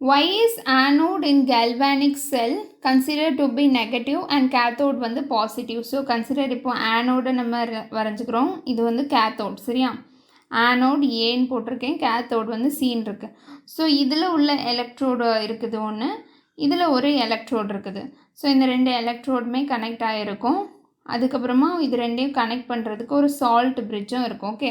why is anode in galvanic cell considered to be negative and cathode வந்து positive? So consider இப்போ anode நம்ம வரைஞ்சுக்கிறோம், இது வந்து cathode, சரியா? anode ஏன்னு போட்டிருக்கேன், cathode வந்து சீன் இருக்கு. ஸோ இதில் உள்ள எலக்ட்ரோடு இருக்குது ஒன்று, இதில் ஒரு எலக்ட்ரோடு இருக்குது. ஸோ இந்த ரெண்டு எலக்ட்ரோடுமே கனெக்ட் ஆகிருக்கும். அதுக்கப்புறமா இது ரெண்டையும் கனெக்ட் பண்ணுறதுக்கு ஒரு சால்ட் பிரிட்ஜும் இருக்கும். ஓகே,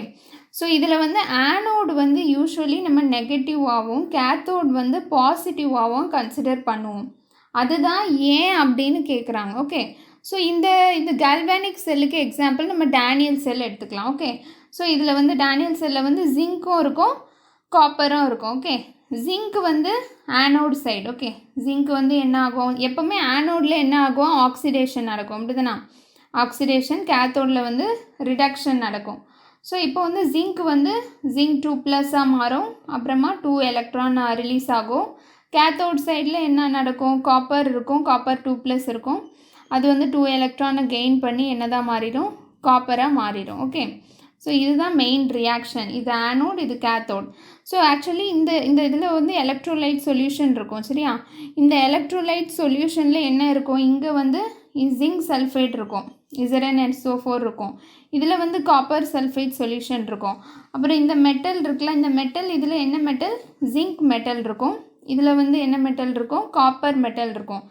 ஸோ இதில் வந்து ஆனோடு வந்து யூஸ்வலி நம்ம நெகட்டிவாகவும் கேத்தோட் வந்து பாசிட்டிவாகவும் கன்சிடர் பண்ணுவோம். அதுதான் ஏன் அப்படின்னு கேட்குறாங்க. ஓகே, ஸோ இந்த கேல்வானிக் செல்லுக்கு எக்ஸாம்பிள் நம்ம டேனியல் செல் எடுத்துக்கலாம். ஓகே, ஸோ இதில் வந்து டேனியல் செல்லில் வந்து ஜிங்க்கும் இருக்கும், காப்பரும் இருக்கும். ஓகே, ஜிங்க் வந்து ஆனோடு சைடு. ஓகே, ஜிங்க் வந்து என்ன ஆகும், எப்போவுமே ஆனோடில் என்ன ஆகும், ஆக்சிடேஷன் நடக்கும், அப்படிதானா? ஆக்சிடேஷன், கேத்தோடில் வந்து ரிடக்ஷன் நடக்கும். ஸோ இப்போ வந்து ஜிங்க் வந்து ஜிங்க் 2+ மாறும், அப்புறமா 2 எலக்ட்ரான் ரிலீஸ் ஆகும். கேத்தோட் சைடில் என்ன நடக்கும், காப்பர் இருக்கும், காப்பர் 2+ இருக்கும், அது வந்து 2 எலக்ட்ரானை கெயின் பண்ணி என்னதான் மாறிடும், காப்பராக மாறிடும். ஓகே, ஸோ இதுதான் மெயின் ரியாக்ஷன். இது ஆனோட், இது கேத்தோட். ஸோ ஆக்சுவலி இந்த இதில் வந்து எலக்ட்ரோலைட் சொல்யூஷன் இருக்கும், சரியா? இந்த எலக்ட்ரோலைட் சொல்யூஷனில் என்ன இருக்கும், இங்கே வந்து ஜிங்க் சல்ஃபேட் இருக்கும், ZnSO4 இருக்கும், இதில் வந்து காப்பர் சல்ஃபேட் சொல்யூஷன் இருக்கும். அப்புறம் இந்த மெட்டல் இருக்குல்ல, இந்த மெட்டல் இதில் என்ன மெட்டல், ஜிங்க் மெட்டல் இருக்கும், இதில் வந்து என்ன மெட்டல் இருக்கும், காப்பர் மெட்டல் இருக்கும்.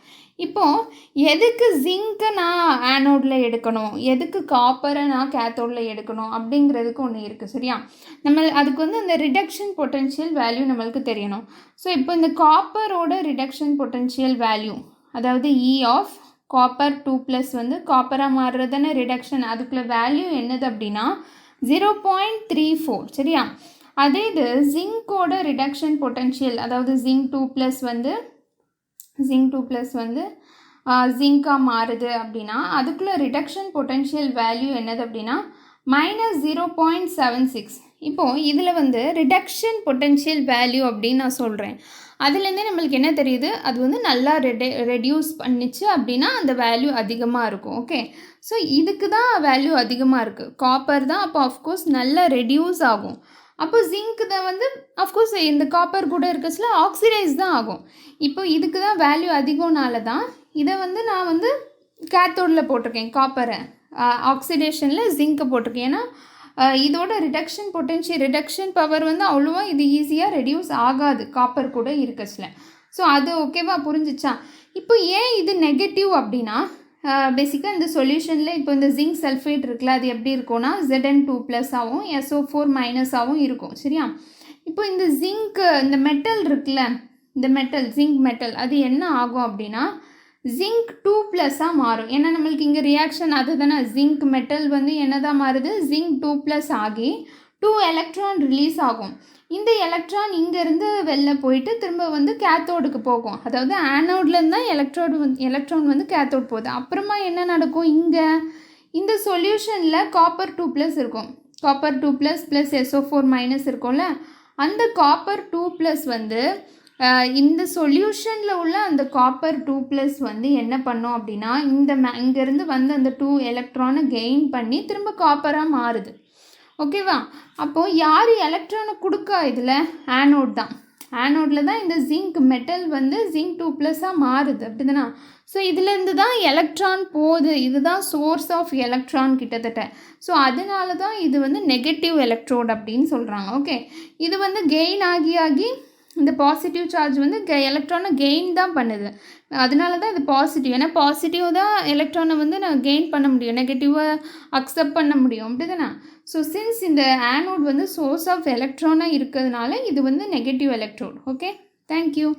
இப்போது எதுக்கு ஜிங்க்கை நான் ஆனோடில் எடுக்கணும், எதுக்கு காப்பரை நான் கேத்தோடில் எடுக்கணும் அப்படிங்கிறதுக்கு ஒன்று இருக்குது, சரியா? நம்ம அதுக்கு வந்து அந்த ரிடக்ஷன் பொட்டென்ஷியல் வேல்யூ நம்மளுக்கு தெரியணும். ஸோ இப்போ இந்த காப்பரோட ரிடக்ஷன் பொட்டென்ஷியல் வேல்யூ, அதாவது E ஆஃப் காப்பர் 2+ வந்து காப்பராக மாறுறதுன்னு ரிடக்ஷன், அதுக்குள்ள வேல்யூ என்னது அப்படின்னா 0.34, சரியா? அதே இது ஜிங்கோட ரிடக்ஷன் பொட்டென்ஷியல், அதாவது ஜிங்க் 2+ வந்து ஜிங்காக மாறுது அப்படின்னா அதுக்குள்ள ரிடக்ஷன் பொட்டென்ஷியல் வேல்யூ என்னது அப்படின்னா -0.76. இப்போது இதில் வந்து ரிடக்ஷன் பொட்டென்ஷியல் வேல்யூ அப்படின்னு நான் சொல்கிறேன். அதுலேருந்தே நம்மளுக்கு என்ன தெரியுது, அது வந்து நல்லா ரெடியூஸ் பண்ணிச்சு அப்படின்னா அந்த வேல்யூ அதிகமாக இருக்கும். ஓகே, ஸோ இதுக்கு தான் வேல்யூ அதிகமாக இருக்குது, காப்பர் தான். அப்போ ஆஃப்கோர்ஸ் நல்லா ரெடியூஸ் ஆகும். அப்போ ஜிங்க் தான் வந்து ஆஃப்கோர்ஸ் இந்த காப்பர் கூட இருக்கச்சுல ஆக்சிடைஸ் தான் ஆகும். இப்போ இதுக்கு தான் வேல்யூ அதிகம்னால தான் இதை வந்து நான் வந்து கேத்தோடில் போட்டிருக்கேன், காப்பரை ஆக்சிடேஷனில் ஜிங்க்கை போட்டிருக்கேன். ஏன்னா இதோட ரிடக்ஷன் பவர் வந்து அவ்வளோவா இது ஈஸியாக ரெடியூஸ் ஆகாது காப்பர் கூட இருக்கச்சுல. ஸோ அது ஓகேவா, புரிஞ்சிச்சா? இப்போ ஏன் இது நெகட்டிவ் அப்படின்னா பேசிக்காக இந்த சொல்யூஷனில் இப்போ இந்த ஜிங்க் சல்ஃபேட் இருக்குல்ல, அது எப்படி இருக்கும்னா Zn2+ ஆகவும் SO4- ஆகவும் இருக்கும், சரியா? இப்போ இந்த ஜிங்க், இந்த மெட்டல் இருக்குல்ல, இந்த மெட்டல் ஜிங்க் மெட்டல், அது என்ன ஆகும் அப்படின்னா ஜிங்க் 2+ மாறும். ஏன்னா நம்மளுக்கு இங்கே ரியாக்ஷன் அது தானே, ஜிங்க் மெட்டல் வந்து என்னதான் மாறுது, ஜிங்க் 2+ ஆகி 2 எலக்ட்ரான் ரிலீஸ் ஆகும். இந்த எலக்ட்ரான் இங்கேருந்து வெளில போயிட்டு திரும்ப வந்து கேத்தோடுக்கு போகும். அதாவது ஆனோட்லேருந்து தான் எலக்ட்ரான் வந்து கேத்தோட் போகுது. அப்புறமா என்ன நடக்கும், இங்கே இந்த சொல்யூஷனில் காப்பர் 2+ இருக்கும், காப்பர் 2+ + SO4- இருக்கும்ல, அந்த காப்பர் 2+ வந்து இந்த சொல்யூஷனில் உள்ள அந்த காப்பர் 2+ வந்து என்ன பண்ணோம் அப்படின்னா இங்கேருந்து வந்து அந்த 2 எலக்ட்ரானை கெயின் பண்ணி திரும்ப காப்பராக மாறுது. ஓகேவா? அப்போது யார் எலக்ட்ரானை கொடுக்கா இதில், ஆனோட் தான். ஆனோடில் தான் இந்த ஜிங்க் மெட்டல் வந்து ஜிங்க் 2+ மாறுது, அப்படிதானா? ஸோ இதுலேருந்து தான் எலக்ட்ரான் போகுது, இதுதான் சோர்ஸ் ஆஃப் எலக்ட்ரான் கிட்டத்தட்ட. ஸோ அதனால தான் இது வந்து நெகட்டிவ் எலக்ட்ரோட் அப்படின்னு சொல்கிறாங்க. ஓகே, இது வந்து கெயின் ஆகி இந்த பாசிட்டிவ் சார்ஜ் வந்து எலக்ட்ரானை கெயின் தான் பண்ணுது, அதனால தான் இது பாசிட்டிவ். ஏன்னா பாசிட்டிவ் தான் எலக்ட்ரானை வந்து நான் கெயின் பண்ண முடியும், நெகட்டிவாக அக்செப்ட் பண்ண முடியும், அப்படி தானே? ஸோ சின்ஸ் இந்த ஆனோட் வந்து சோர்ஸ் ஆஃப் எலக்ட்ரானாக இருக்கிறதுனால இது வந்து நெகட்டிவ் எலக்ட்ரோட். Okay, thank you.